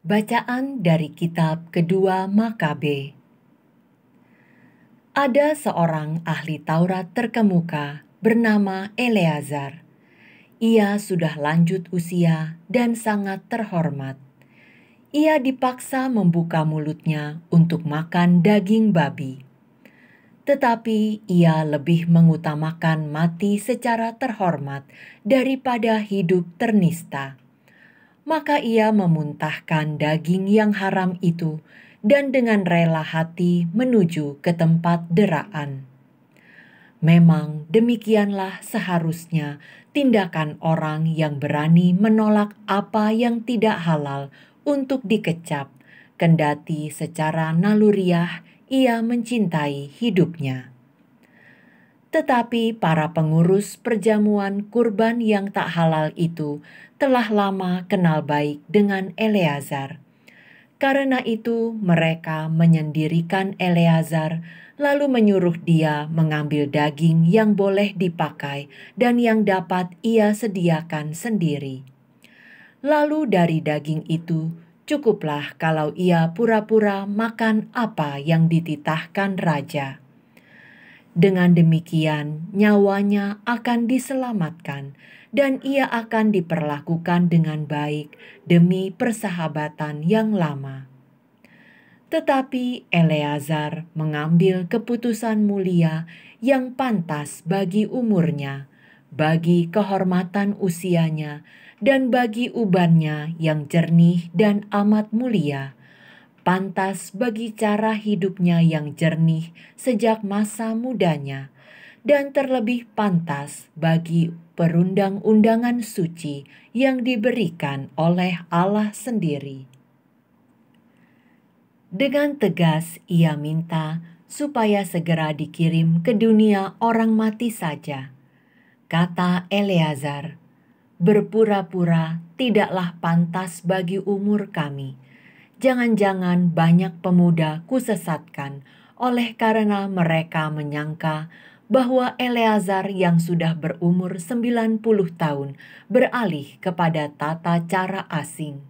Bacaan dari kitab kedua Makabe. Ada seorang ahli Taurat terkemuka bernama Eleazar. Ia sudah lanjut usia dan sangat terhormat. Ia dipaksa membuka mulutnya untuk makan daging babi. Tetapi ia lebih mengutamakan mati secara terhormat daripada hidup ternista. Maka ia memuntahkan daging yang haram itu dan dengan rela hati menuju ke tempat deraan. Memang demikianlah seharusnya tindakan orang yang berani menolak apa yang tidak halal untuk dikecap, kendati secara naluriah ia mencintai hidupnya. Tetapi para pengurus perjamuan kurban yang tak halal itu telah lama kenal baik dengan Eleazar. Karena itu mereka menyendirikan Eleazar, lalu menyuruh dia mengambil daging yang boleh dipakai dan yang dapat ia sediakan sendiri. Lalu dari daging itu, cukuplah kalau ia pura-pura makan apa yang dititahkan raja. Dengan demikian, nyawanya akan diselamatkan dan ia akan diperlakukan dengan baik demi persahabatan yang lama. Tetapi Eleazar mengambil keputusan mulia yang pantas bagi umurnya, bagi kehormatan usianya, dan bagi ubannya yang jernih dan amat mulia, pantas bagi cara hidupnya yang jernih sejak masa mudanya, dan terlebih pantas bagi perundang-undangan suci yang diberikan oleh Allah sendiri. Dengan tegas ia minta supaya segera dikirim ke dunia orang mati saja. Kata Eleazar, "Berpura-pura tidaklah pantas bagi umur kami. Jangan-jangan banyak pemuda kusesatkan oleh karena mereka menyangka bahwa Eleazar yang sudah berumur 90 tahun beralih kepada tata cara asing.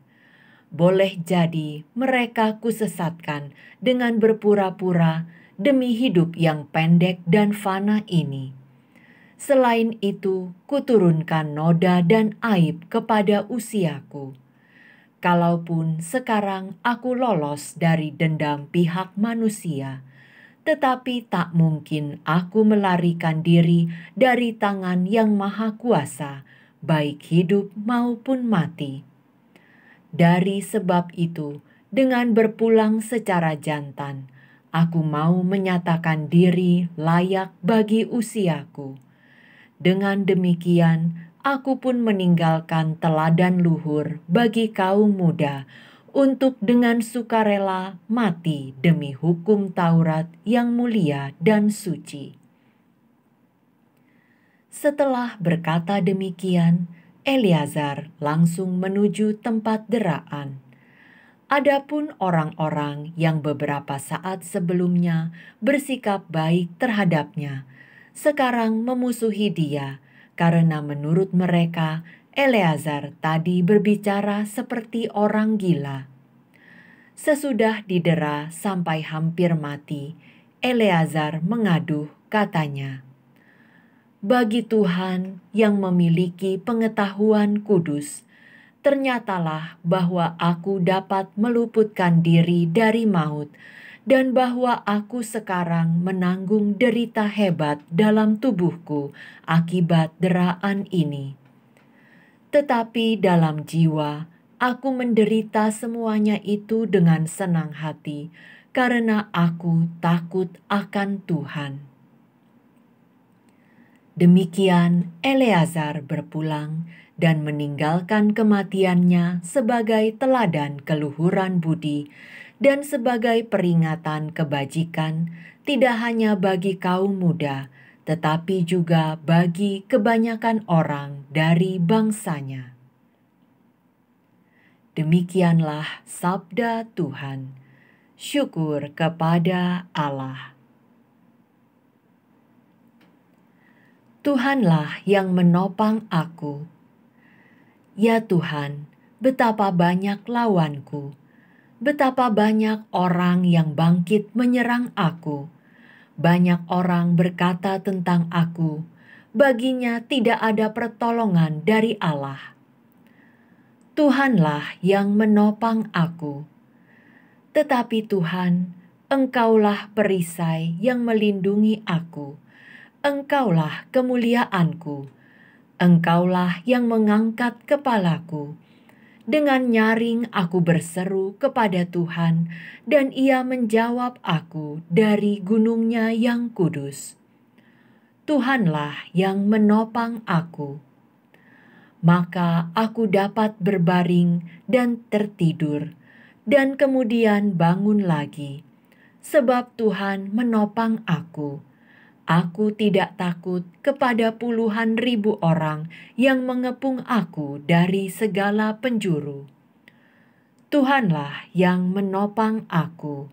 Boleh jadi mereka kusesatkan dengan berpura-pura demi hidup yang pendek dan fana ini. Selain itu, kuturunkan noda dan aib kepada usiaku. Kalaupun sekarang aku lolos dari dendam pihak manusia, tetapi tak mungkin aku melarikan diri dari tangan yang maha kuasa, baik hidup maupun mati. Dari sebab itu, dengan berpulang secara jantan, aku mau menyatakan diri layak bagi usiaku. Dengan demikian, aku pun meninggalkan teladan luhur bagi kaum muda untuk dengan sukarela mati demi hukum Taurat yang mulia dan suci." Setelah berkata demikian, Eleazar langsung menuju tempat deraan. Adapun orang-orang yang beberapa saat sebelumnya bersikap baik terhadapnya, sekarang memusuhi dia, karena menurut mereka Eleazar tadi berbicara seperti orang gila. Sesudah didera sampai hampir mati, Eleazar mengaduh, katanya, "Bagi Tuhan yang memiliki pengetahuan kudus, ternyatalah bahwa aku dapat meluputkan diri dari maut, dan bahwa aku sekarang menanggung derita hebat dalam tubuhku akibat deraan ini. Tetapi dalam jiwa, aku menderita semuanya itu dengan senang hati, karena aku takut akan Tuhan." Demikian Eleazar berpulang dan meninggalkan kematiannya sebagai teladan keluhuran budi dan sebagai peringatan kebajikan tidak hanya bagi kaum muda, tetapi juga bagi kebanyakan orang dari bangsanya. Demikianlah sabda Tuhan. Syukur kepada Allah. Tuhanlah yang menopang aku. Ya Tuhan, betapa banyak lawanku, Betapa banyak orang yang bangkit menyerang aku. Banyak orang berkata tentang aku, baginya tidak ada pertolongan dari Allah. Tuhanlah yang menopang aku. Tetapi Tuhan, Engkaulah perisai yang melindungi aku. Engkaulah kemuliaanku. Engkaulah yang mengangkat kepalaku. Dengan nyaring aku berseru kepada Tuhan, dan Ia menjawab aku dari gunung-Nya yang kudus. Tuhanlah yang menopang aku. Maka aku dapat berbaring dan tertidur, dan kemudian bangun lagi, sebab Tuhan menopang aku. Aku tidak takut kepada puluhan ribu orang yang mengepung aku dari segala penjuru. Tuhanlah yang menopang aku.